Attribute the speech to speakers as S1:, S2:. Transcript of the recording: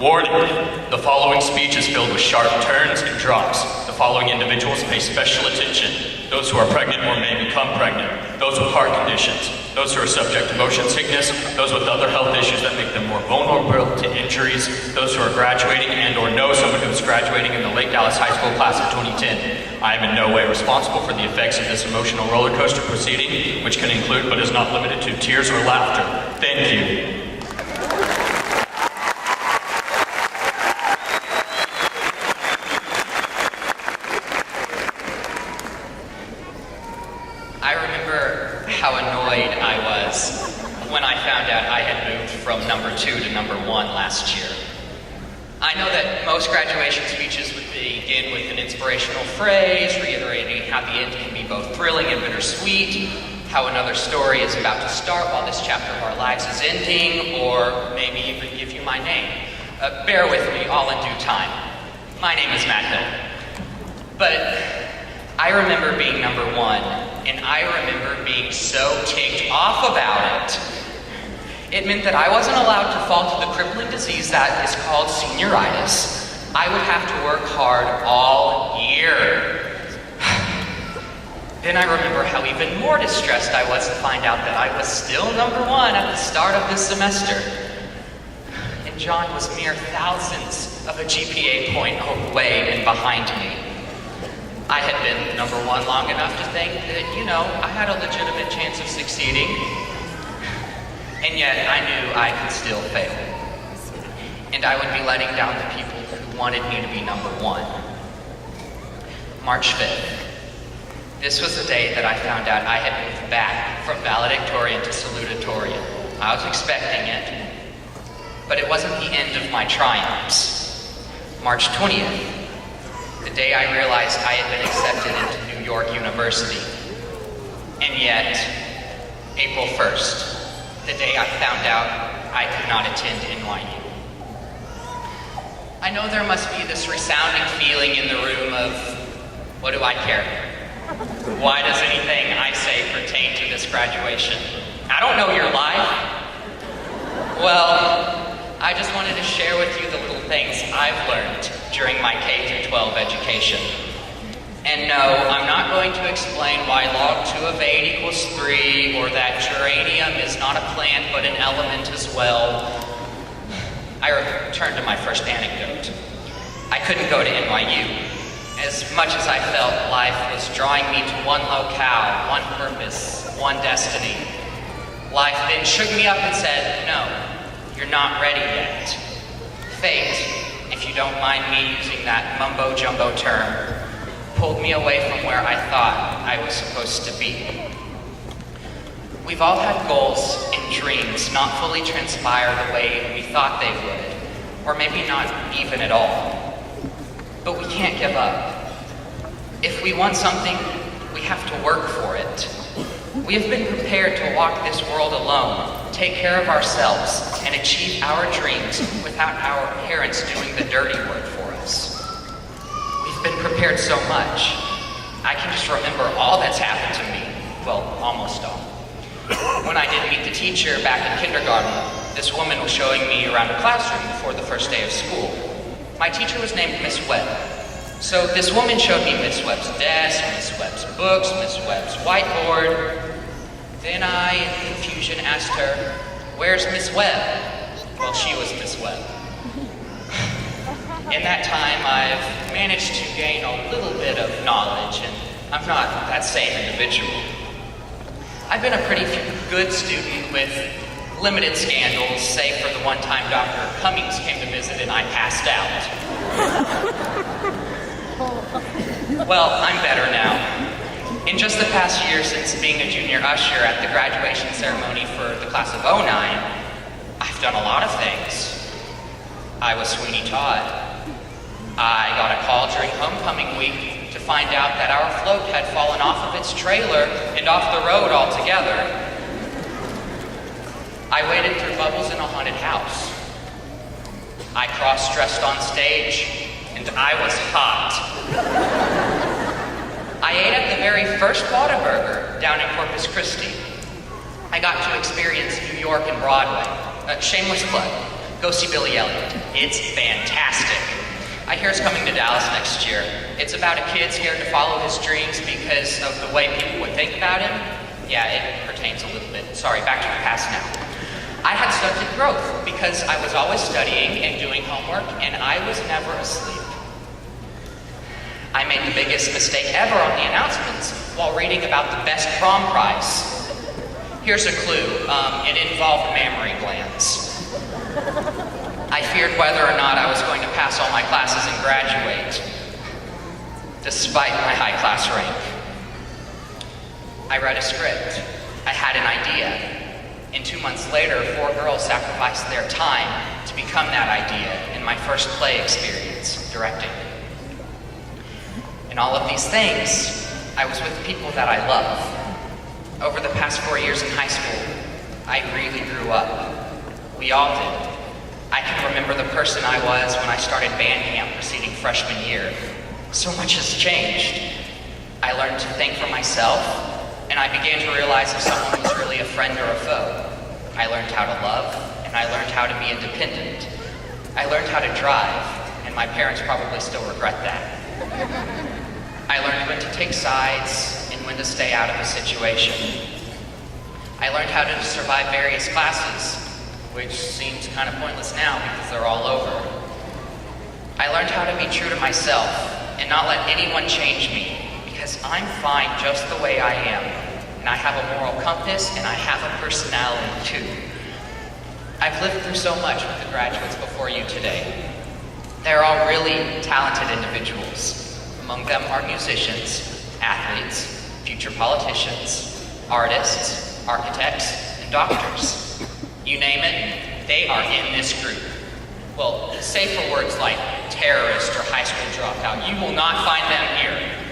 S1: Warning, the following speech is filled with sharp turns and drops. The following individuals pay special attention. Those who are pregnant or may become pregnant, those with heart conditions, those who are subject to motion sickness, those with other health issues that make them more vulnerable to injuries, those who are graduating and or know someone who is graduating in the Lake Dallas High School class of 2010. I am in no way responsible for the effects of this emotional roller coaster proceeding, which can include but is not limited to tears or laughter. Thank you.
S2: I remember how annoyed I was when I found out I had moved from number 2 to number 1 last year. I know that most graduation speeches would begin with an inspirational phrase, reiterating how the end can be both thrilling and bittersweet, how another story is about to start while this chapter of our lives is ending, or maybe even give you my name. Bear with me, all in due time. My name is Matt Hill. But I remember being number 1, and I remember being so ticked off about it. It meant that I wasn't allowed to fall to the crippling disease that is called senioritis. I would have to work hard all year. Then I remember how even more distressed I was to find out that I was still number 1 at the start of this semester. And John was mere thousandths of a GPA point away and behind me. I had been number 1 long enough to think that, I had a legitimate chance of succeeding. And yet I knew I could still fail. And I would be letting down the people who wanted me to be number 1. March 5th. This was the day that I found out I had moved back from valedictorian to salutatorian. I was expecting it, but it wasn't the end of my triumphs. March 20th. The day I realized I had been accepted into New York University. And yet, April 1st, the day I found out I could not attend NYU. I know there must be this resounding feeling in the room of, what do I care? Why does anything I say pertain to this graduation? I don't know your life. Well, I just wanted to share with you the little things I've learned during my K-12 education. And no, I'm not going to explain why log 2 of 8 equals 3, or that geranium is not a plant but an element as well. I return to my first anecdote. I couldn't go to NYU. As much as I felt life was drawing me to one locale, one purpose, one destiny, life then shook me up and said, no, you're not ready yet. Fate, if you don't mind me using that mumbo-jumbo term, pulled me away from where I thought I was supposed to be. We've all had goals and dreams not fully transpire the way we thought they would, or maybe not even at all. But we can't give up. If we want something, we have to work for it. We have been prepared to walk this world alone, take care of ourselves, and achieve our dreams without our parents doing the dirty work for us. We've been prepared so much. I can just remember all that's happened to me. Well, almost all. When I did meet the teacher back in kindergarten, this woman was showing me around the classroom before the first day of school. My teacher was named Miss Webb. So this woman showed me Miss Webb's desk, Miss Webb's books, Miss Webb's whiteboard. Then I, in confusion, asked her, "Where's Miss Webb?" Well, she was Miss Webb. In that time, I've managed to gain a little bit of knowledge, and I'm not that same individual. I've been a pretty good student with limited scandals, save for the one time Dr. Cummings came to visit and I passed out. Well, I'm better now. In just the past year since being a junior usher at the graduation ceremony for the class of '09, I've done a lot of things. I was Sweeney Todd. I got a call during homecoming week to find out that our float had fallen off of its trailer and off the road altogether. I waded through bubbles in a haunted house. I cross-dressed on stage, and I was hot. I ate at the very first Whataburger down in Corpus Christi. I got to experience New York and Broadway. Shameless plug. Go see Billy Elliot. It's fantastic. I hear it's coming to Dallas next year. It's about a kid scared to follow his dreams because of the way people would think about him. Yeah, it pertains a little bit. Sorry, back to the past now. I had stunted growth because I was always studying and doing homework, and I was never asleep. I made the biggest mistake ever on the announcements while reading about the best prom prize. Here's a clue. It involved mammary glands. I feared whether or not I was going to pass all my classes and graduate, despite my high class rank. I read a script. I had an idea. And 2 months later, 4 girls sacrificed their time to become that idea in my first play experience, directing. In all of these things, I was with people that I love. Over the past 4 years in high school, I really grew up. We all did. I can remember the person I was when I started band camp preceding freshman year. So much has changed. I learned to think for myself, and I began to realize if someone was really a friend or a foe. I learned how to love, and I learned how to be independent. I learned how to drive, and my parents probably still regret that. I learned when to take sides and when to stay out of a situation. I learned how to survive various classes, which seems kind of pointless now because they're all over. I learned how to be true to myself and not let anyone change me, because I'm fine just the way I am, and I have a moral compass and I have a personality too. I've lived through so much with the graduates before you today. They're all really talented individuals. Among them are musicians, athletes, future politicians, artists, architects, and doctors. You name it, they are in this group. Well, save for words like terrorist or high school dropout, you will not find them here.